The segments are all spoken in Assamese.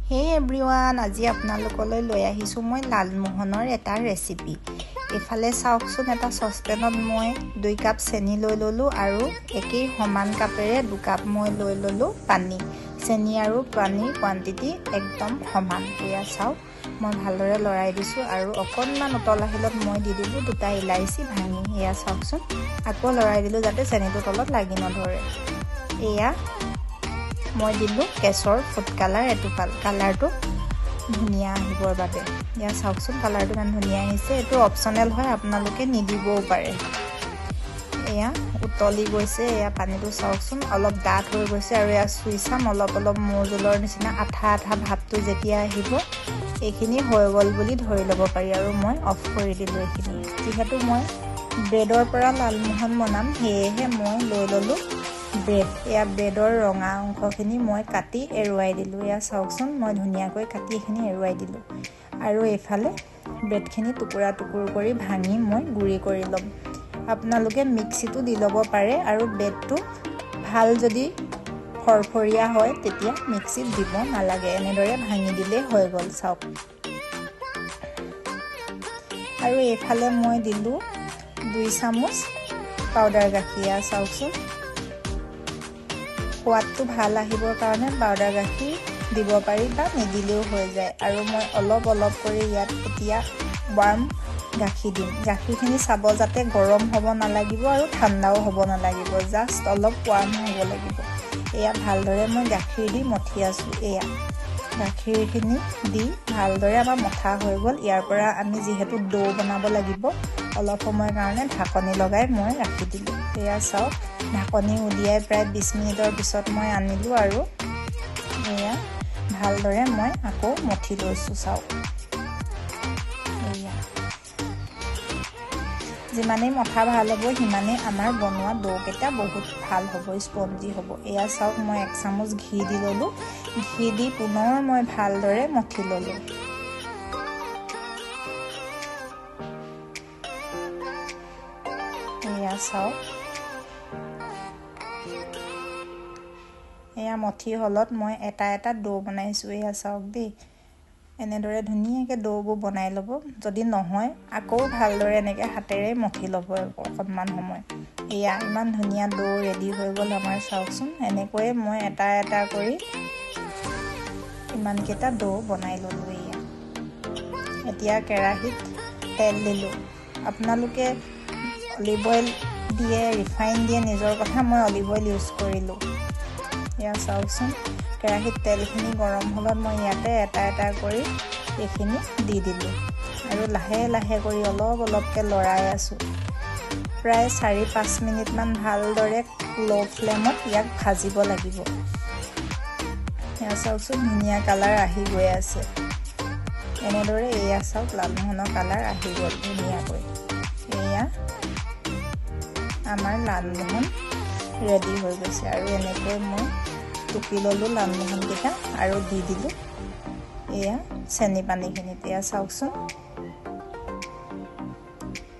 Hey everyone, আজি আপোনালোকলৈ লৈ আহিছো মই লালমোহনৰ এটা ৰেচিপি। এফালে চাওকচোন এটা সসপেনত মই 2 কাপ চেনি লৈ ললো আৰু একেই সমান কাপেৰে 2 কাপ মই লৈ ললো পানী। চেনি আৰু পানীৰ কোৱান্টিটি একদম সমান। এয়া চাওক মই ভালদৰে লৰাই দিছো আৰু অকনমান উতল আহিলত মই দি দিলো 2টা ইলাইচি ভাঙি। এয়া চাওকচোন আকৌ লৰাই দিলো যাতে চেনিটো তলত লাগি নধৰে। এয়া মই দিলো কেশৰ ফুড কালাৰ, এটো কালাৰটো ধুনিয়া আহিবৰ বাবে। ইয়া চাওকচোন কালাৰটো ইমান ধুনিয়া আহিছে। এটো অপচনেল হয়, আপোনালোকে নিদিবও পাৰে। এয়া উতলি গৈছে, এয়া পানীটো চাওকচোন অলপ ডাঠ হৈ গৈছে আৰু এয়া সুইচাম অলপ মৌজুলৰ নিচিনা আঠা ভাৱটো যেতিয়া আহিব এইখিনি হৈ গল বুলি ধৰি ল'ব পাৰি আৰু মই অফ কৰি দিলো এইখিনি। যিহেতু মই ব্ৰেডৰ পৰা লালমোহন বনাম সেয়েহে মই লৈ ললো ব্ৰেড। এয়া ব্ৰেডৰ ৰঙা অংশখিনি মই কাটি এৰুৱাই দিলো। এয়া চাওকচোন মই ধুনিয়াকৈ কাটি এখিনি এৰুৱাই দিলো আৰু এফালে ব্ৰেডখিনি টুকুৰা কৰি ভাঙি মই গুৰি কৰি লম। আপোনালোকে মিক্সিটো দি ল'ব পাৰে আৰু ব্ৰেডটো ভাল যদি ফৰফৰিয়া হয় তেতিয়া মিক্সিত দিব নালাগে, এনেদৰে ভাঙি দিলে হৈ গল। চাওক আৰু এফালে মই দিলো 2 চামুচ পাউডাৰ গাখীৰ। এয়া চাওকচোন সোৱাদটো ভাল আহিবৰ কাৰণে পাউডাৰ গাখীৰ দিব পাৰি বা নিদিলেও হৈ যায়। আৰু মই অলপ কৰি ইয়াত এতিয়া ৱাৰ্ম গাখীৰ দিম। গাখীৰখিনি চাব যাতে গৰম হ'ব নালাগিব আৰু ঠাণ্ডাও হ'ব নালাগিব, জাষ্ট অলপ ৱাৰ্ম হ'ব লাগিব। এয়া ভালদৰে মই গাখীৰ দি মঠি আছো। এয়া গাখীৰখিনি দি ভালদৰে আমাৰ মঠা হৈ গ'ল। ইয়াৰ পৰা আমি যিহেতু ডো বনাব লাগিব অলপ সময়ৰ কাৰণে ঢাকনি লগাই মই ৰাখি দিলো। এয়া চাওক ঢাকনি উলিয়াই প্ৰায় 20 মিনিটৰ পিছত মই আনিলো আৰু এয়া ভালদৰে মই আকৌ মঠি লৈছো। চাওক এয়া যিমানেই মঠা ভাল হ'ব সিমানেই আমাৰ বনোৱা ডো কেইটা বহুত ভাল হ'ব, স্পঞ্জি হ'ব। এয়া চাওক মই 1 চামুচ ঘি দি ললো। ঘি দি পুনৰ মই ভালদৰে মঠি ললো। এয়া চাওক এয়া মঠি হলত মই এটা ডো বনাইছো। এয়া চাওক দেই, এনেদৰে ধুনীয়াকৈ ডোবোৰ বনাই ল'ব। যদি নহয় আকৌ ভালদৰে এনেকৈ হাতেৰে মঠি ল'ব অকণমান সময়। এয়া ইমান ধুনীয়া ডো ৰেডি হৈ গ'ল আমাৰ। চাওকচোন এনেকৈয়ে মই এটা কৰি ইমানকেইটা ডো বনাই ল'লো। এয়া এতিয়া কেৰাহীত তেল দিলো। আপোনালোকে অলিভ অইল দিয়ে ৰিফাইন দিয়ে নিজৰ কথা, মই অলিভ অইল ইউজ কৰিলো। এয়া চাওকচোন কেৰাহীত তেলখিনি গৰম হলত মই ইয়াতে এটা কৰি এইখিনি দি দিলো আৰু লাহে কৰি অলপকৈ লৰাই আছো। প্ৰায় 4-5 মিনিটমান ভালদৰে লো ফ্লেমত ইয়াক ভাজিব লাগিব। এয়া চাওকচোন ধুনীয়া কালাৰ আহি গৈ আছে এনেদৰে। এয়া চাওক লালমোহনৰ কালাৰ আহি গ'ল ধুনীয়াকৈ। এয়া আমাৰ লালমোহন ৰেডি হৈ গৈছে আৰু এনেকৈ মই টুকি ললো লালমোহন কেইটা আৰু দি দিলো এয়া চেনি পানীখিনিত। এয়া চাওকচোন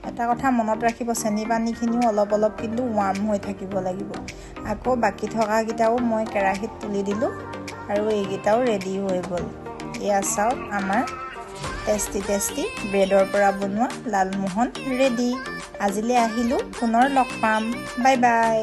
এটা কথা মনত ৰাখিব, চেনি পানীখিনিও অলপ কিন্তু ৱাৰ্ম হৈ থাকিব লাগিব। আকৌ বাকি থকা কেইটাও মই কেৰাহীত তুলি দিলো আৰু এইকেইটাও ৰেডি হৈ গ'ল। এয়া চাওক আমাৰ টেষ্টি ব্ৰেডৰ পৰা বনোৱা লালমোহন ৰেডি। আজিলৈ আহিলো, পুনৰ লগ পাম। Bye bye.